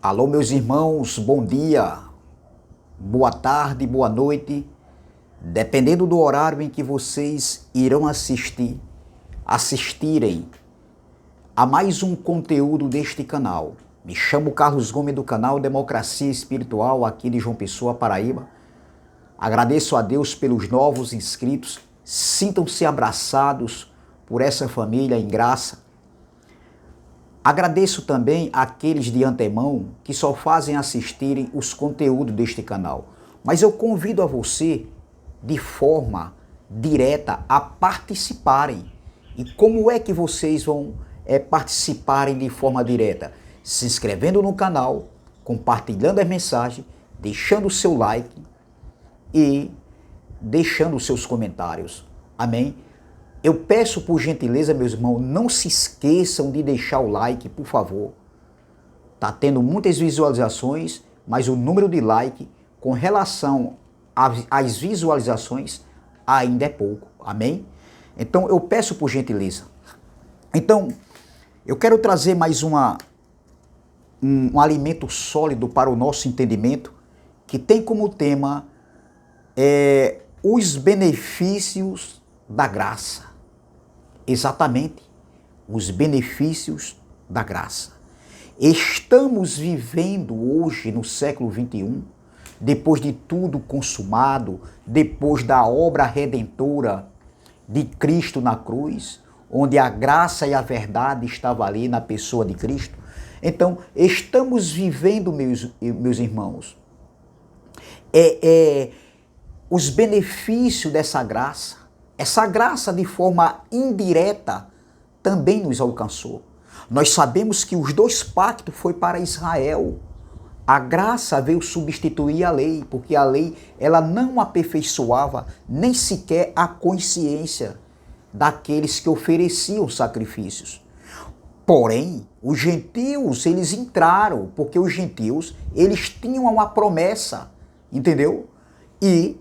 Alô, meus irmãos, bom dia, boa tarde, boa noite, dependendo do horário em que vocês irão assistirem a mais um conteúdo deste canal. Me chamo Carlos Gomes do canal Democracia Espiritual aqui de João Pessoa, Paraíba. Agradeço a Deus pelos novos inscritos, sintam-se abraçados por essa família em graça. Agradeço também àqueles de antemão que só fazem assistirem os conteúdos deste canal. Mas eu convido a você, de forma direta, a participarem. E como é que vocês vão participarem de forma direta? Se inscrevendo no canal, compartilhando as mensagens, deixando o seu like e deixando os seus comentários. Amém? Eu peço por gentileza, meus irmãos, não se esqueçam de deixar o like, por favor. Tá tendo muitas visualizações, mas o número de like com relação às visualizações ainda é pouco. Amém? Então eu peço por gentileza. Então, eu quero trazer mais um alimento sólido para o nosso entendimento, que tem como tema os benefícios da graça. Exatamente, os benefícios da graça. Estamos vivendo hoje no século XXI, depois de tudo consumado, depois da obra redentora de Cristo na cruz, onde a graça e a verdade estavam ali na pessoa de Cristo. Então, estamos vivendo, meus irmãos, os benefícios dessa graça. Essa graça de forma indireta também nos alcançou. Nós sabemos que os dois pactos foi para Israel. A graça veio substituir a lei, porque a lei ela não aperfeiçoava nem sequer a consciência daqueles que ofereciam sacrifícios. Porém, os gentios, eles entraram, porque os gentios, eles tinham uma promessa, entendeu? E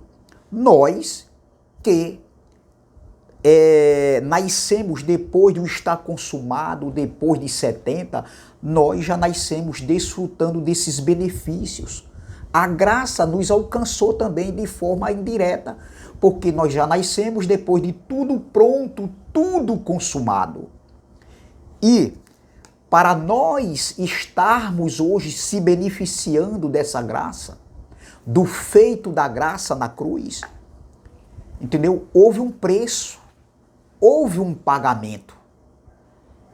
nós que nascemos depois de um estar consumado, depois de 70, nós já nascemos desfrutando desses benefícios. A graça nos alcançou também de forma indireta, porque nós já nascemos depois de tudo pronto, tudo consumado. E para nós estarmos hoje se beneficiando dessa graça, do feito da graça na cruz, entendeu? Houve um preço. Houve um pagamento.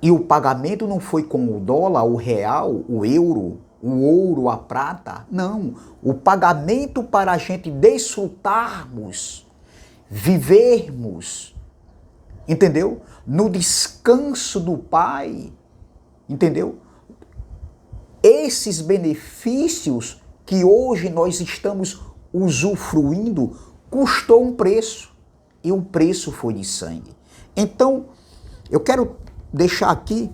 E o pagamento não foi com o dólar, o real, o euro, o ouro, a prata. Não. O pagamento para a gente desfrutarmos, vivermos, entendeu? No descanso do Pai, entendeu? Esses benefícios que hoje nós estamos usufruindo custou um preço. E o preço foi de sangue. Então, eu quero deixar aqui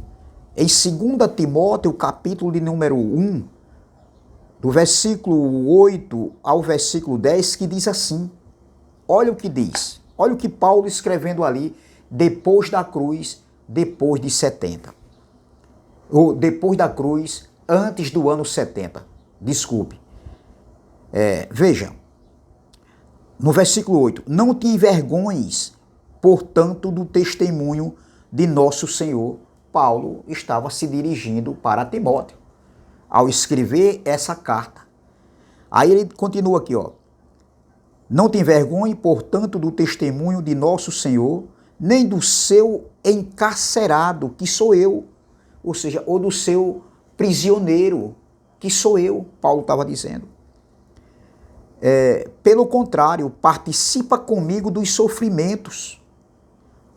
em 2 Timóteo, capítulo de número 1, do versículo 8 ao versículo 10, que diz assim, olha o que diz, olha o que Paulo escrevendo ali, depois da cruz, depois de 70. Ou depois da cruz, antes do ano 70. Desculpe. Veja, no versículo 8, não te envergonhes, portanto, do testemunho de nosso Senhor. Paulo estava se dirigindo para Timóteo ao escrever essa carta. Aí ele continua aqui, ó. Não te envergonhe, portanto, do testemunho de nosso Senhor, nem do seu encarcerado, que sou eu, ou seja, ou do seu prisioneiro, que sou eu, Paulo estava dizendo. Pelo contrário, participa comigo dos sofrimentos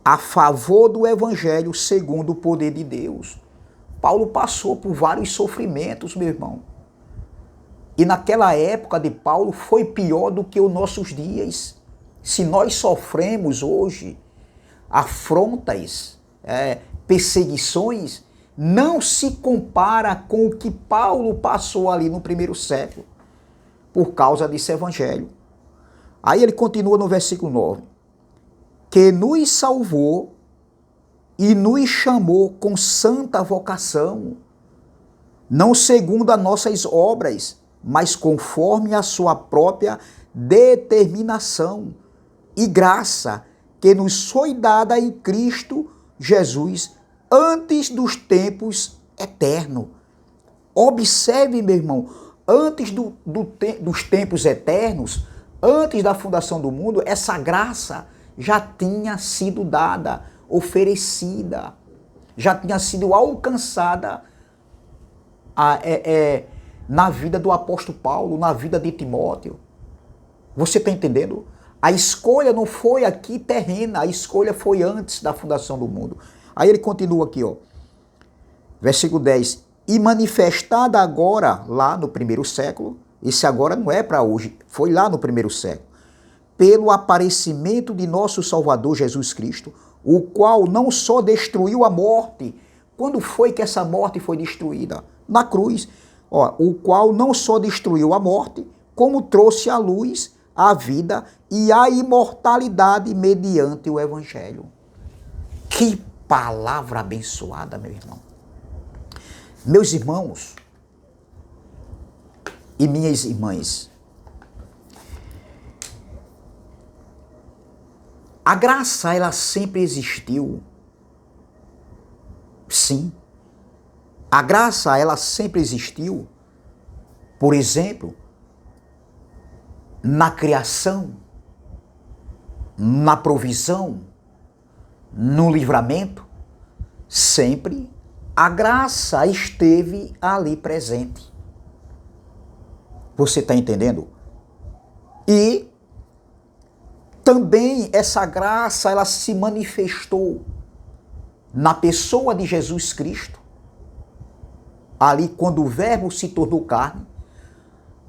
a favor do Evangelho segundo o poder de Deus. Paulo passou por vários sofrimentos, meu irmão. E naquela época de Paulo foi pior do que os nossos dias. Se nós sofremos hoje afrontas, perseguições, não se compara com o que Paulo passou ali no primeiro século, por causa desse Evangelho. Aí ele continua no versículo 9. Que nos salvou e nos chamou com santa vocação. não segundo as nossas obras, mas conforme a sua própria determinação e graça que nos foi dada em Cristo Jesus antes dos tempos eternos. Observe, meu irmão, antes dos tempos eternos, antes da fundação do mundo, essa graça já tinha sido dada, oferecida, já tinha sido alcançada na vida do apóstolo Paulo, na vida de Timóteo. Você está entendendo? A escolha não foi aqui terrena, a escolha foi antes da fundação do mundo. Aí ele continua aqui, ó, versículo 10. E manifestada agora, lá no primeiro século, esse agora não é para hoje, foi lá no primeiro século, pelo aparecimento de nosso Salvador Jesus Cristo, o qual não só destruiu a morte. Quando foi que essa morte foi destruída? Na cruz. Ó, o qual não só destruiu a morte, como trouxe à luz a vida e a imortalidade mediante o Evangelho. Que palavra abençoada, meu irmão. Meus irmãos e minhas irmãs, a graça, ela sempre existiu. Sim. A graça, ela sempre existiu. Por exemplo, na criação, na provisão, no livramento, sempre a graça esteve ali presente. Você está entendendo? E também essa graça, ela se manifestou na pessoa de Jesus Cristo. Ali, quando o Verbo se tornou carne,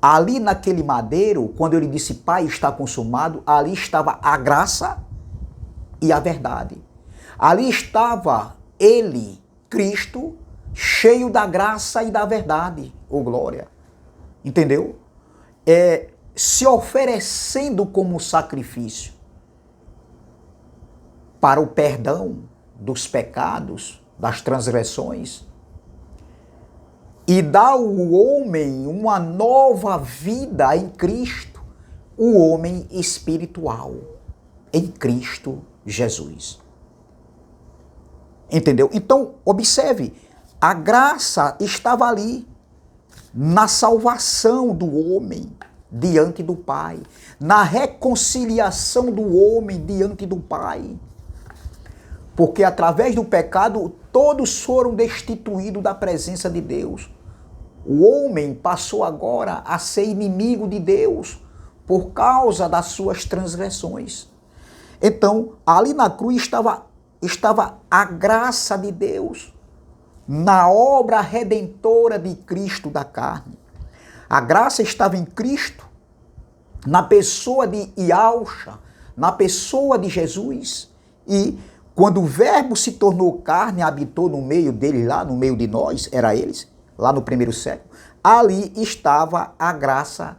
ali naquele madeiro, quando ele disse, Pai, está consumado, ali estava a graça e a verdade. Ali estava ele, Cristo, cheio da graça e da verdade, ô glória. Entendeu? Se oferecendo como sacrifício para o perdão dos pecados, das transgressões, e dá ao homem uma nova vida em Cristo, o homem espiritual, em Cristo Jesus. Entendeu? Então, observe, a graça estava ali, na salvação do homem diante do Pai, na reconciliação do homem diante do Pai. Porque através do pecado, todos foram destituídos da presença de Deus. O homem passou agora a ser inimigo de Deus por causa das suas transgressões. Então, ali na cruz estava a graça de Deus na obra redentora de Cristo da carne. A graça estava em Cristo, na pessoa de Iaúcha, na pessoa de Jesus. E quando o Verbo se tornou carne, habitou no meio deles, lá no meio de nós, era eles, lá no primeiro século, ali estava a graça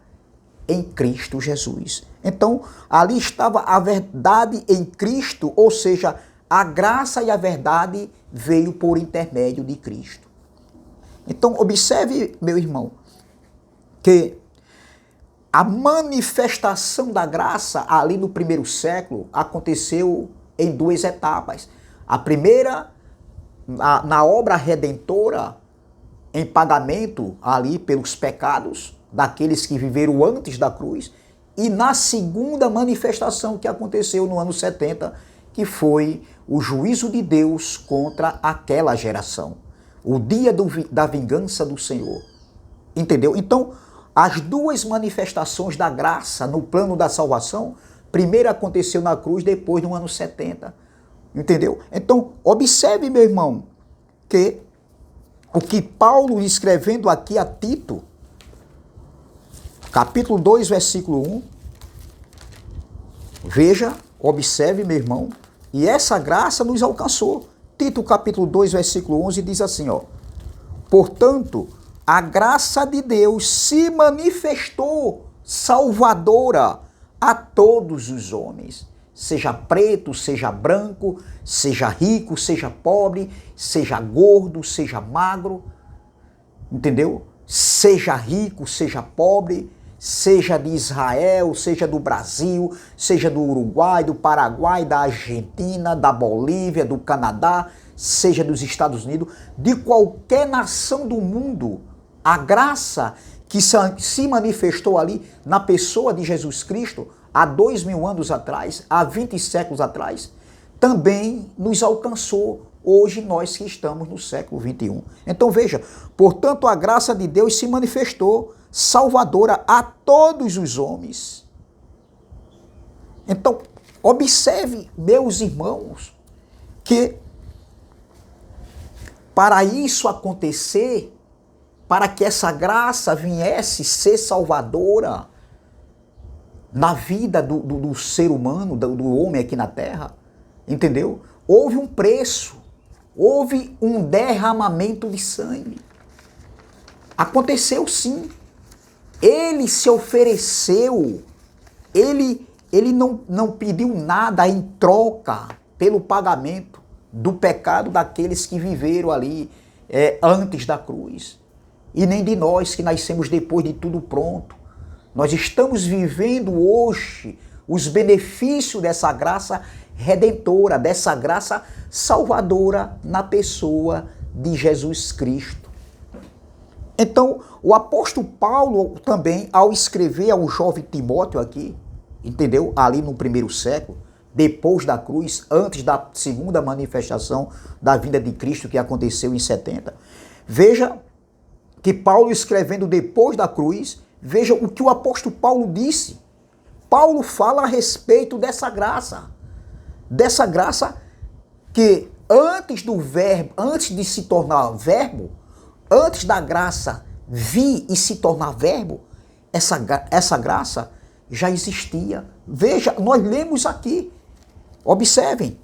em Cristo Jesus. Então, ali estava a verdade em Cristo, ou seja, a graça e a verdade veio por intermédio de Cristo. Então, observe, meu irmão, que a manifestação da graça ali no primeiro século aconteceu em duas etapas. A primeira, na obra redentora, em pagamento ali pelos pecados daqueles que viveram antes da cruz, e na segunda manifestação que aconteceu no ano 70, que foi o juízo de Deus contra aquela geração, o dia da vingança do Senhor. Entendeu? Então, as duas manifestações da graça no plano da salvação, primeiro aconteceu na cruz, depois no ano 70. Entendeu? Então, observe, meu irmão, que o que Paulo escrevendo aqui a Tito, capítulo 2, versículo 1, veja, observe, meu irmão, e essa graça nos alcançou. Tito, capítulo 2, versículo 11, diz assim, ó, portanto, a graça de Deus se manifestou salvadora a todos os homens, seja preto, seja branco, seja rico, seja pobre, seja gordo, seja magro. entendeu? Seja rico, seja pobre, seja de Israel, seja do Brasil, seja do Uruguai, do Paraguai, da Argentina, da Bolívia, do Canadá, seja dos Estados Unidos, de qualquer nação do mundo, a graça que se manifestou ali na pessoa de Jesus Cristo há 2000 anos atrás, há 20 séculos atrás, também nos alcançou hoje nós que estamos no século 21. Então veja, portanto a graça de Deus se manifestou salvadora a todos os homens. Então observe, meus irmãos, que para isso acontecer, para que essa graça viesse ser salvadora na vida do ser humano, do homem aqui na terra, entendeu? Houve um preço, houve um derramamento de sangue. Aconteceu sim. Ele se ofereceu, ele não pediu nada em troca pelo pagamento do pecado daqueles que viveram ali antes da cruz. E nem de nós que nascemos depois de tudo pronto. Nós estamos vivendo hoje os benefícios dessa graça redentora, dessa graça salvadora na pessoa de Jesus Cristo. Então, o apóstolo Paulo também, ao escrever ao jovem Timóteo aqui, entendeu? Ali no primeiro século, depois da cruz, antes da segunda manifestação da vinda de Cristo que aconteceu em 70. Veja que Paulo escrevendo depois da cruz, veja o que o apóstolo Paulo disse. Paulo fala a respeito dessa graça que antes do verbo, antes de se tornar verbo, antes da graça vir e se tornar verbo, essa graça já existia. Veja, nós lemos aqui, observem,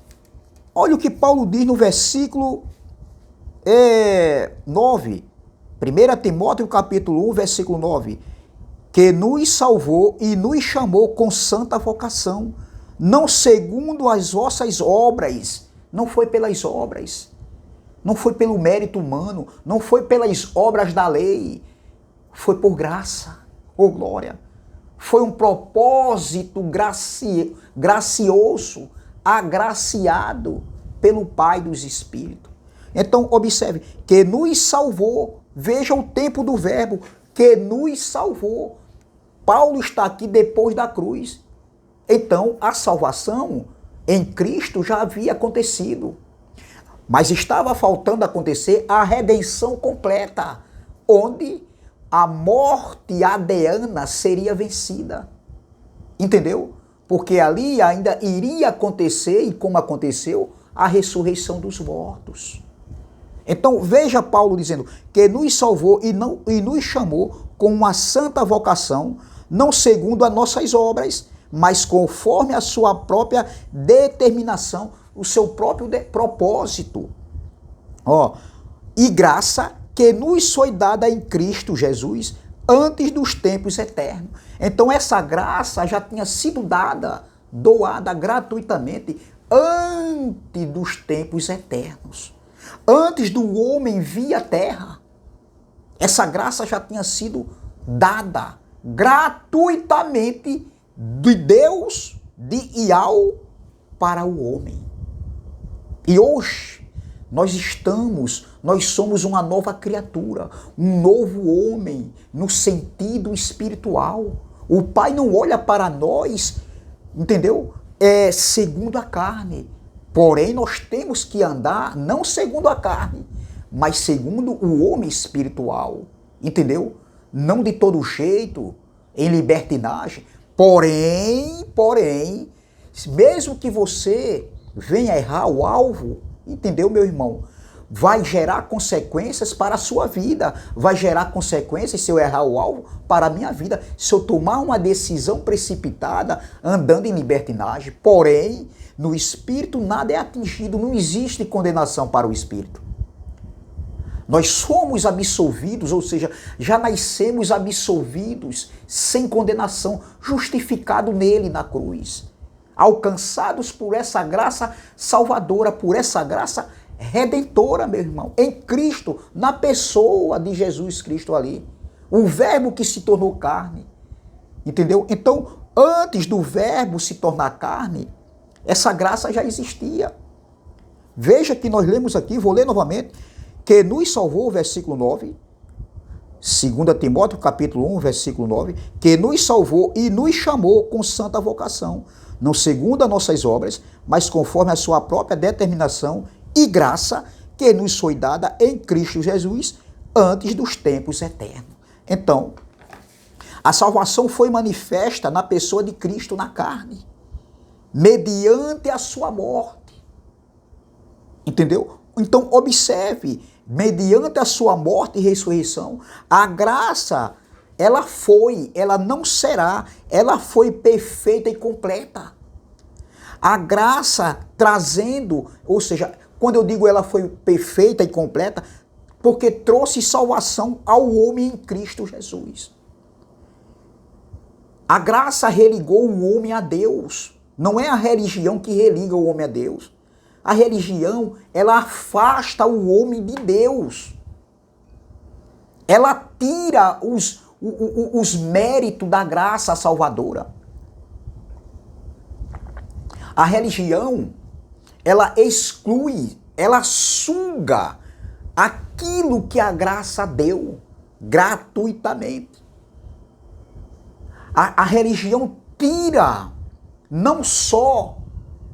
olha o que Paulo diz no versículo 9, 1 Timóteo capítulo 1, versículo 9, que nos salvou e nos chamou com santa vocação, não segundo as vossas obras, não foi pelas obras, não foi pelo mérito humano, não foi pelas obras da lei, foi por graça, ou glória. Foi um propósito gracioso, agraciado pelo Pai dos Espíritos. Então, observe, que nos salvou, veja o tempo do verbo, que nos salvou. Paulo está aqui depois da cruz. Então, a salvação em Cristo já havia acontecido. Mas estava faltando acontecer a redenção completa, onde a morte adeana seria vencida. Entendeu? Porque ali ainda iria acontecer, e como aconteceu, a ressurreição dos mortos. Então veja Paulo dizendo que nos salvou e nos chamou com uma santa vocação, não segundo as nossas obras, mas conforme a sua própria determinação, o seu próprio propósito. E graça que nos foi dada em Cristo Jesus antes dos tempos eternos. Então essa graça já tinha sido dada, doada gratuitamente antes dos tempos eternos. Antes do homem vir à terra, essa graça já tinha sido dada gratuitamente de Deus, de Iau, para o homem. E hoje nós somos uma nova criatura, um novo homem no sentido espiritual. O Pai não olha para nós, entendeu? Segundo a carne. Porém, nós temos que andar não segundo a carne, mas segundo o homem espiritual. Entendeu? Não de todo jeito, em libertinagem. Porém, mesmo que você venha errar o alvo, entendeu, meu irmão? Vai gerar consequências para a sua vida. Vai gerar consequências se eu errar o alvo para a minha vida. Se eu tomar uma decisão precipitada, andando em libertinagem. Porém, no espírito nada é atingido. Não existe condenação para o espírito. Nós somos absolvidos, ou seja, já nascemos absolvidos, sem condenação, justificado nele na cruz. Alcançados por essa graça salvadora, por essa graça redentora, meu irmão, em Cristo, na pessoa de Jesus Cristo ali. O verbo que se tornou carne. Entendeu? Então, antes do verbo se tornar carne, essa graça já existia. Veja que nós lemos aqui, vou ler novamente, que nos salvou, versículo 9, 2 Timóteo capítulo 1, versículo 9, que nos salvou e nos chamou com santa vocação, não segundo as nossas obras, mas conforme a sua própria determinação e graça que nos foi dada em Cristo Jesus antes dos tempos eternos. Então, a salvação foi manifesta na pessoa de Cristo na carne, mediante a sua morte. Entendeu? Então, observe, mediante a sua morte e ressurreição, a graça, ela não será, ela foi perfeita e completa. A graça trazendo, ou seja, quando eu digo ela foi perfeita e completa, porque trouxe salvação ao homem em Cristo Jesus. A graça religou o homem a Deus. Não é a religião que religa o homem a Deus. A religião, ela afasta o homem de Deus. Ela tira os méritos da graça salvadora. A religião, ela exclui, ela suga aquilo que a graça deu gratuitamente. A religião tira não só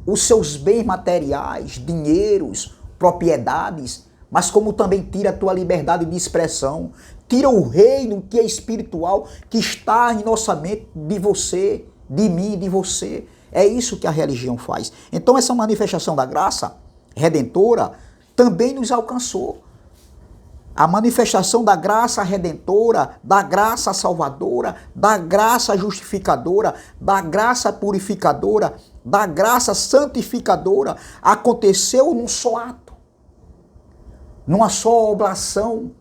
os seus bens materiais, dinheiros, propriedades, mas como também tira a tua liberdade de expressão, tira o reino que é espiritual, que está em nossa mente, de você, de mim, de você. É isso que a religião faz. Então essa manifestação da graça redentora também nos alcançou. A manifestação da graça redentora, da graça salvadora, da graça justificadora, da graça purificadora, da graça santificadora aconteceu num só ato, numa só oblação,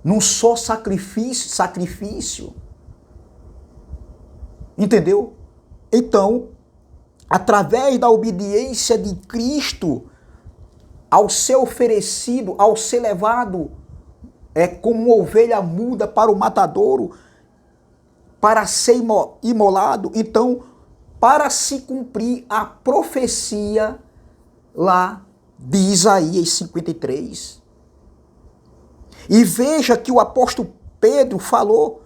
num só sacrifício. Entendeu? Então, através da obediência de Cristo, ao ser oferecido, ao ser levado como uma ovelha muda para o matadouro, para ser imolado, então, para se cumprir a profecia lá de Isaías 53. E veja que o apóstolo Pedro falou,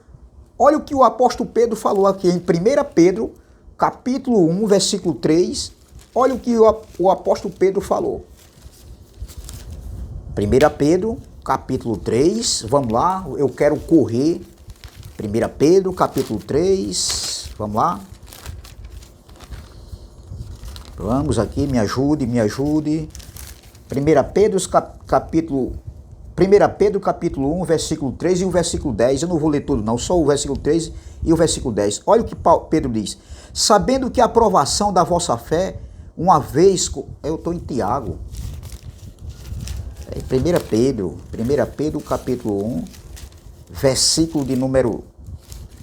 olha o que o apóstolo Pedro falou aqui em 1 Pedro, capítulo 1, versículo 3, olha o que o apóstolo Pedro falou. 1 Pedro, capítulo 3, vamos lá, eu quero correr. 1 Pedro, capítulo 3, vamos lá. Vamos aqui, me ajude. 1 Pedro, capítulo 1, versículo 3 e o versículo 10. Eu não vou ler tudo não, só o versículo 3 e o versículo 10. Olha o que Pedro diz. Sabendo que a aprovação da vossa fé, uma vez... Eu estou em Tiago. 1 Pedro, capítulo 1, versículo de número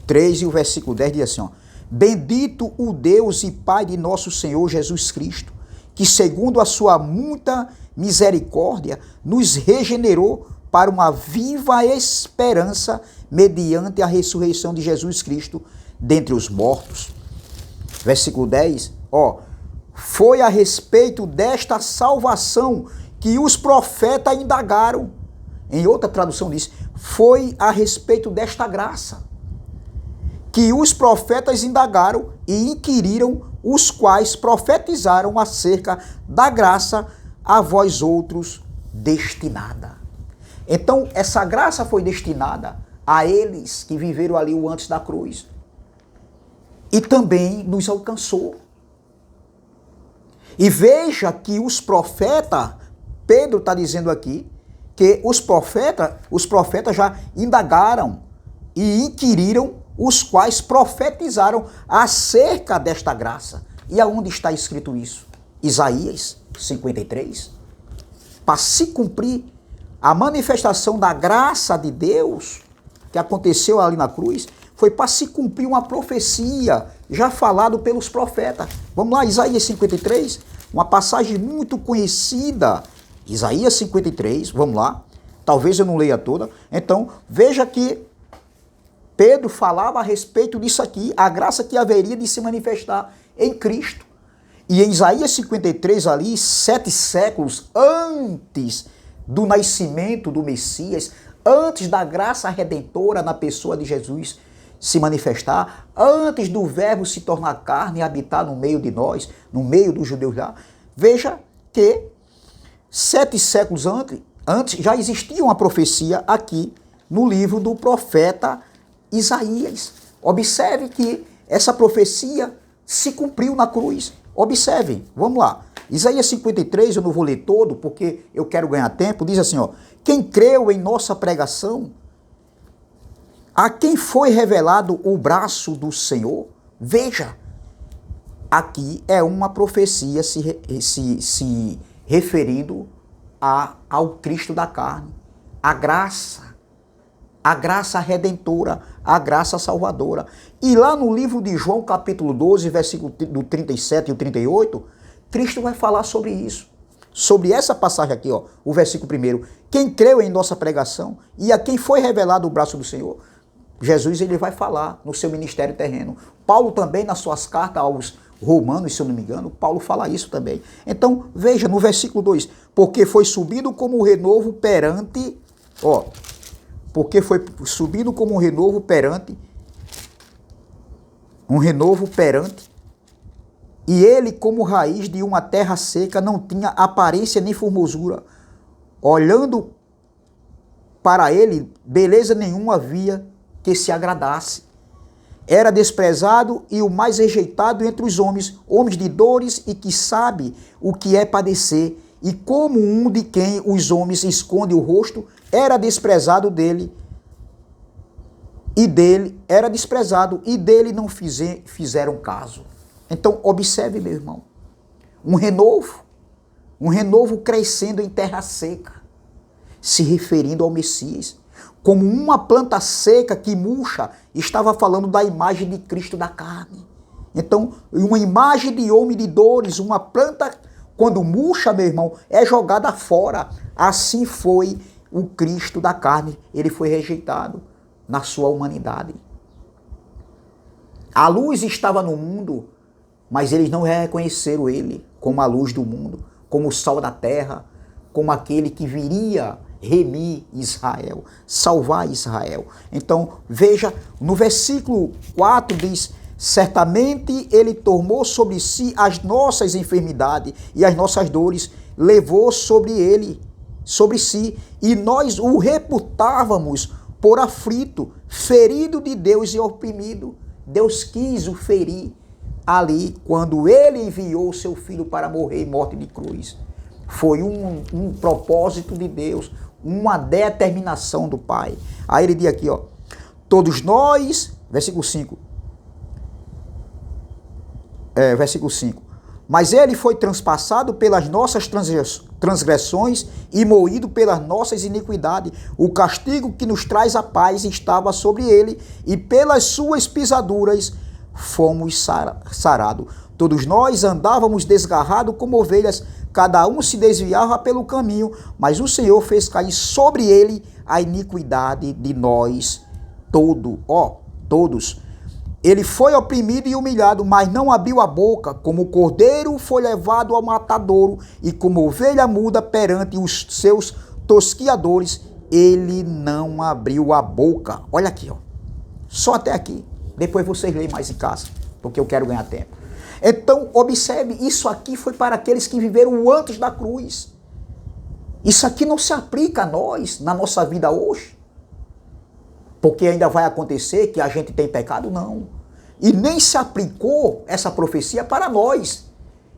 3 e o versículo 10 diz assim, ó. Bendito o Deus e Pai de nosso Senhor Jesus Cristo, que segundo a sua muita misericórdia, nos regenerou para uma viva esperança mediante a ressurreição de Jesus Cristo dentre os mortos. Versículo 10, ó. Foi a respeito desta salvação que os profetas indagaram. Em outra tradução diz, foi a respeito desta graça que os profetas indagaram e inquiriram, os quais profetizaram acerca da graça a vós outros destinada. Então, essa graça foi destinada a eles que viveram ali o antes da cruz. E também nos alcançou. E veja que os profetas, Pedro está dizendo aqui, que os profetas já indagaram e inquiriram, os quais profetizaram acerca desta graça. E aonde está escrito isso? Isaías 53. Para se cumprir a manifestação da graça de Deus, que aconteceu ali na cruz, foi para se cumprir uma profecia já falado pelos profetas. Vamos lá, Isaías 53, uma passagem muito conhecida Isaías 53, vamos lá. Talvez eu não leia toda. Então, veja que Pedro falava a respeito disso aqui, a graça que haveria de se manifestar em Cristo. E em Isaías 53 ali, 7 séculos antes do nascimento do Messias, antes da graça redentora na pessoa de Jesus se manifestar, antes do verbo se tornar carne e habitar no meio de nós, no meio dos judeus lá, veja que 7 séculos antes já existia uma profecia aqui no livro do profeta Isaías. Observe que essa profecia se cumpriu na cruz. Observem, vamos lá. Isaías 53, eu não vou ler todo porque eu quero ganhar tempo, diz assim, ó: quem creu em nossa pregação, a quem foi revelado o braço do Senhor? Veja, aqui é uma profecia se referindo ao Cristo da carne, a graça redentora, a graça salvadora. E lá no livro de João, capítulo 12, versículo do 37 e o 38, Cristo vai falar sobre isso. Sobre essa passagem aqui, ó, o versículo 1. Quem creu em nossa pregação e a quem foi revelado o braço do Senhor? Jesus, ele vai falar no seu ministério terreno. Paulo também, nas suas cartas aos Romanos, se eu não me engano, Paulo fala isso também. Então, veja, no versículo 2, porque foi subido como renovo perante, ó, porque foi subido como um renovo perante, e ele, como raiz de uma terra seca, não tinha aparência nem formosura. Olhando para ele, beleza nenhuma havia que se agradasse. Era desprezado e o mais rejeitado entre os homens, homens de dores e que sabe o que é padecer, e como um de quem os homens escondem o rosto, era desprezado dele, e dele não fizeram caso. Então, observe, meu irmão, um renovo crescendo em terra seca, se referindo ao Messias. Como uma planta seca que murcha, estava falando da imagem de Cristo da carne. Então, uma imagem de homem de dores, uma planta, quando murcha, meu irmão, é jogada fora. Assim foi o Cristo da carne. Ele foi rejeitado na sua humanidade. A luz estava no mundo, mas eles não reconheceram ele como a luz do mundo, como o sol da terra, como aquele que viria remir Israel, salvar Israel. Então, veja, no versículo 4 diz: certamente ele tomou sobre si as nossas enfermidades e as nossas dores, levou sobre si, e nós o reputávamos por aflito, ferido de Deus e oprimido. Deus quis o ferir ali quando ele enviou o seu filho para morrer em morte de cruz. Foi um propósito de Deus, uma determinação do Pai. Aí ele diz aqui, ó: todos nós, versículo 5, mas ele foi transpassado pelas nossas transgressões e moído pelas nossas iniquidades. O castigo que nos traz a paz estava sobre ele, e pelas suas pisaduras fomos sarados. Todos nós andávamos desgarrados como ovelhas, cada um se desviava pelo caminho, mas o Senhor fez cair sobre ele a iniquidade de nós todos. Ele foi oprimido e humilhado, mas não abriu a boca. Como o cordeiro foi levado ao matadouro, e como ovelha muda perante os seus tosquiadores, ele não abriu a boca. Olha aqui, ó. Só até aqui. Depois vocês leem mais em casa, porque eu quero ganhar tempo. Então, observe, isso aqui foi para aqueles que viveram antes da cruz. Isso aqui não se aplica a nós, na nossa vida hoje. Porque ainda vai acontecer que a gente tem pecado? Não. E nem se aplicou essa profecia para nós,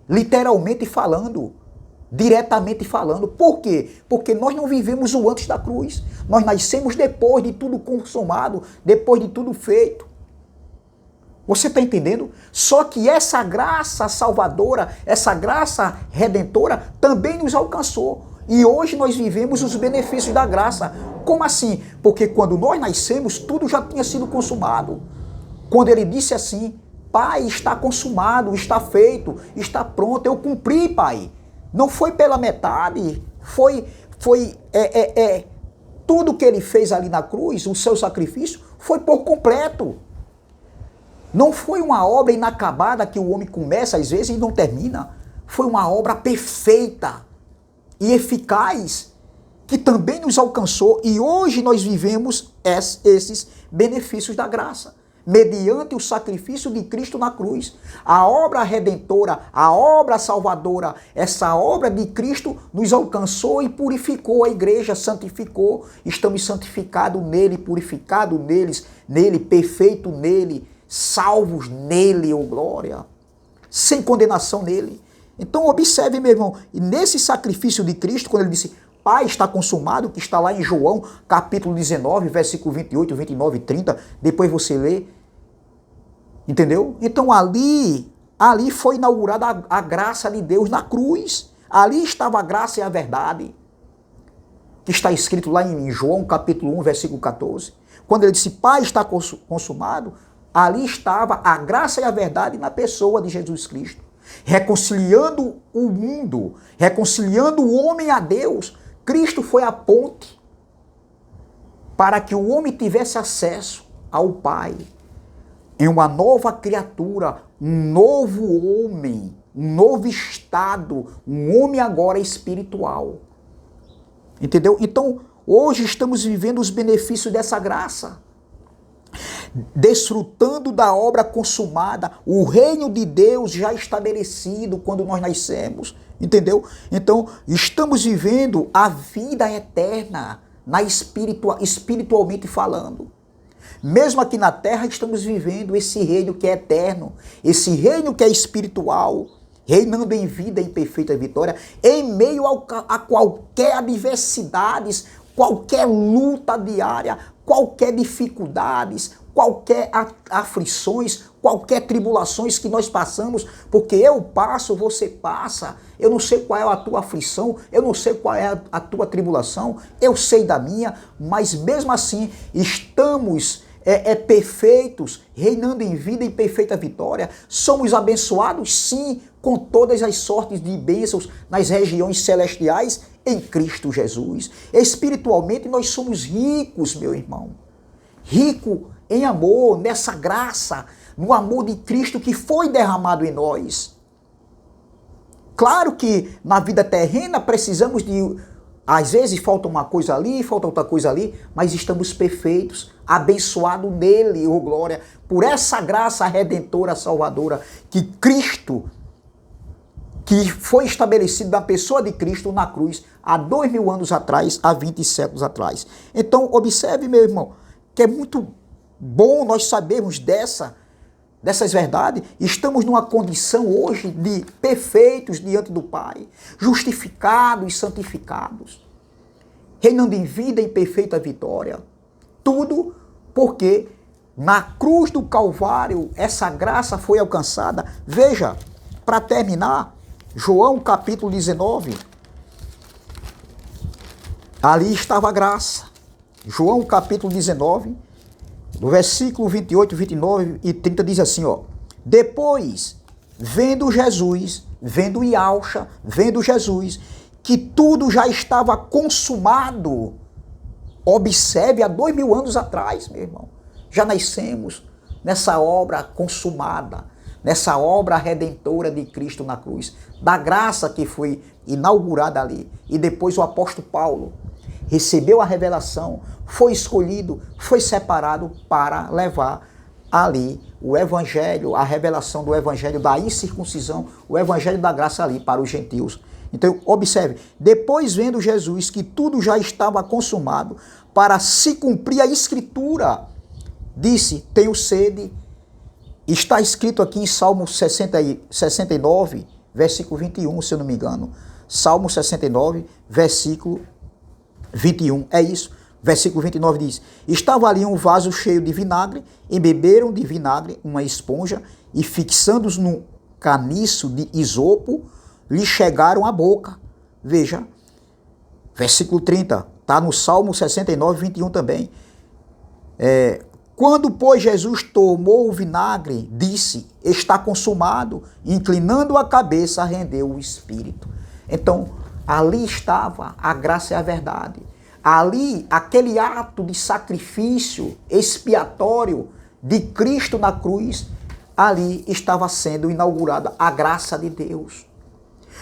literalmente falando, diretamente falando. Por quê? Porque nós não vivemos o antes da cruz. Nós nascemos depois de tudo consumado, depois de tudo feito. Você está entendendo? Só que essa graça salvadora, essa graça redentora também nos alcançou. E hoje nós vivemos os benefícios da graça. Como assim? Porque quando nós nascemos, tudo já tinha sido consumado. Quando ele disse assim: Pai, está consumado, está feito, está pronto, eu cumpri, Pai. Não foi pela metade, tudo que ele fez ali na cruz, o seu sacrifício, foi por completo. Não foi uma obra inacabada que o homem começa às vezes e não termina. Foi uma obra perfeita e eficaz que também nos alcançou e hoje nós vivemos esses benefícios da graça, mediante o sacrifício de Cristo na cruz. A obra redentora, a obra salvadora, essa obra de Cristo nos alcançou e purificou a igreja, santificou. Estamos santificados nele, purificados nele, perfeito nele, salvos nele, oh glória, sem condenação nele. Então observe, meu irmão, e nesse sacrifício de Cristo, quando ele disse, Pai, está consumado, que está lá em João, capítulo 19, versículo 28, 29 e 30, depois você lê, entendeu? Então ali foi inaugurada a graça de Deus na cruz, ali estava a graça e a verdade, que está escrito lá em João, capítulo 1, versículo 14, quando ele disse, Pai, está consumado, ali estava a graça e a verdade na pessoa de Jesus Cristo, reconciliando o mundo, reconciliando o homem a Deus. Cristo foi a ponte para que o homem tivesse acesso ao Pai, em uma nova criatura, um novo homem, um novo estado, um homem agora espiritual. Entendeu? Então, hoje estamos vivendo os benefícios dessa graça, desfrutando da obra consumada, o reino de Deus já estabelecido quando nós nascemos, entendeu? Então, estamos vivendo a vida eterna, espiritualmente falando. Mesmo aqui na terra, estamos vivendo esse reino que é eterno, esse reino que é espiritual, reinando em vida, em perfeita vitória, em meio a qualquer adversidades, qualquer luta diária, qualquer dificuldades, qualquer aflições, qualquer tribulações que nós passamos, porque eu passo, você passa, eu não sei qual é a tua aflição, eu não sei qual é a tua tribulação, eu sei da minha, mas mesmo assim estamos perfeitos, reinando em vida em perfeita vitória, somos abençoados sim, com todas as sortes de bênçãos nas regiões celestiais em Cristo Jesus. Espiritualmente nós somos ricos, meu irmão, rico em amor, nessa graça, no amor de Cristo que foi derramado em nós. Claro que na vida terrena precisamos de, às vezes falta uma coisa ali, falta outra coisa ali, mas estamos perfeitos, abençoados nele, oh glória, por essa graça redentora, salvadora, que Cristo, que foi estabelecido na pessoa de Cristo na cruz, há 2000 anos atrás, há 20 séculos atrás. Então, observe, meu irmão, que é muito bom nós sabermos dessas verdades. Estamos numa condição hoje de perfeitos diante do Pai, justificados e santificados, reinando em vida em perfeita vitória. Tudo porque na cruz do Calvário essa graça foi alcançada. Veja, para terminar, João capítulo 19, ali estava a graça. João capítulo 19, no versículo 28, 29 e 30 diz assim, ó. Depois, vendo Jesus, vendo Yahshua, vendo Jesus, que tudo já estava consumado. Observe, há 2000 anos atrás, meu irmão, já nascemos nessa obra consumada, nessa obra redentora de Cristo na cruz, da graça que foi inaugurada ali. E depois o apóstolo Paulo recebeu a revelação, foi escolhido, foi separado para levar ali o evangelho, a revelação do evangelho da incircuncisão, o evangelho da graça ali para os gentios. Então, observe, depois vendo Jesus que tudo já estava consumado, para se cumprir a escritura, disse, tenho sede. Está escrito aqui em Salmo 69, versículo 21, se eu não me engano. Salmo 69, versículo 21, é isso. Versículo 29 diz, estava ali um vaso cheio de vinagre, embeberam de vinagre uma esponja e fixando-os num caniço de isopo, lhe chegaram à boca. Veja, versículo 30, está no Salmo 69, 21 também. Quando, pois, Jesus tomou o vinagre, disse, está consumado, inclinando a cabeça, rendeu o espírito. Então, Ali estava a graça e a verdade. Ali, aquele ato de sacrifício expiatório de Cristo na cruz, ali estava sendo inaugurada a graça de Deus.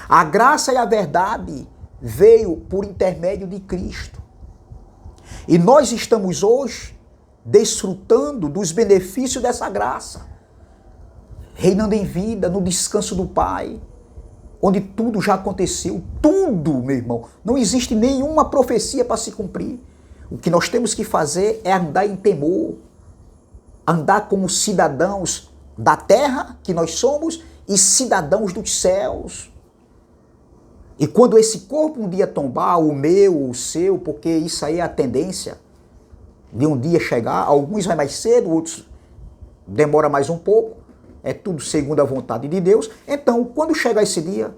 A graça e a verdade veio por intermédio de Cristo. E nós estamos hoje desfrutando dos benefícios dessa graça, reinando em vida, no descanso do Pai, onde tudo já aconteceu, tudo, meu irmão. Não existe nenhuma profecia para se cumprir. O que nós temos que fazer é andar em temor, andar como cidadãos da terra que nós somos e cidadãos dos céus. E quando esse corpo um dia tombar, o meu, o seu, porque isso aí é a tendência de um dia chegar, alguns vai mais cedo, outros demora mais um pouco, é tudo segundo a vontade de Deus. Então, quando chegar esse dia,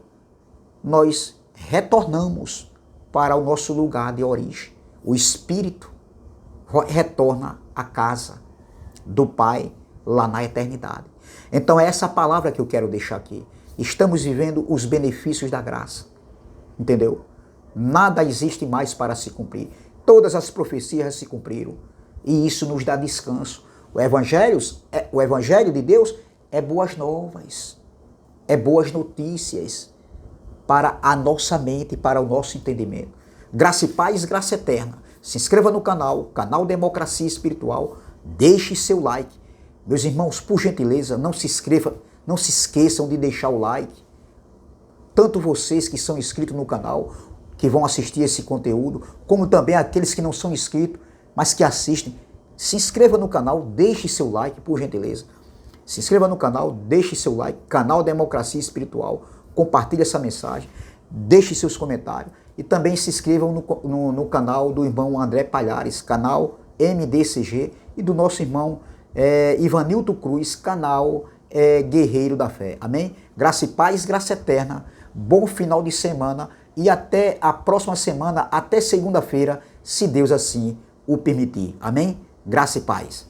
nós retornamos para o nosso lugar de origem. O Espírito retorna à casa do Pai lá na eternidade. Então é essa palavra que eu quero deixar aqui. Estamos vivendo os benefícios da graça. Entendeu? Nada existe mais para se cumprir. Todas as profecias se cumpriram. E isso nos dá descanso. O Evangelho de Deus é boas novas. É boas notícias para a nossa mente, para o nosso entendimento. Graça e paz, graça eterna. Se inscreva no canal Democracia Espiritual. Deixe seu like. Meus irmãos, por gentileza, não se esqueçam de deixar o like. Tanto vocês que são inscritos no canal, que vão assistir esse conteúdo, como também aqueles que não são inscritos, mas que assistem. Se inscreva no canal, deixe seu like, por gentileza. Se inscreva no canal, deixe seu like, canal Democracia Espiritual, compartilhe essa mensagem, deixe seus comentários e também se inscrevam no canal do irmão André Palhares, canal MDCG, e do nosso irmão Ivanilton Cruz, canal Guerreiro da Fé. Amém? Graça e paz, graça eterna. Bom final de semana e até a próxima semana, até segunda-feira, se Deus assim o permitir. Amém? Graça e paz.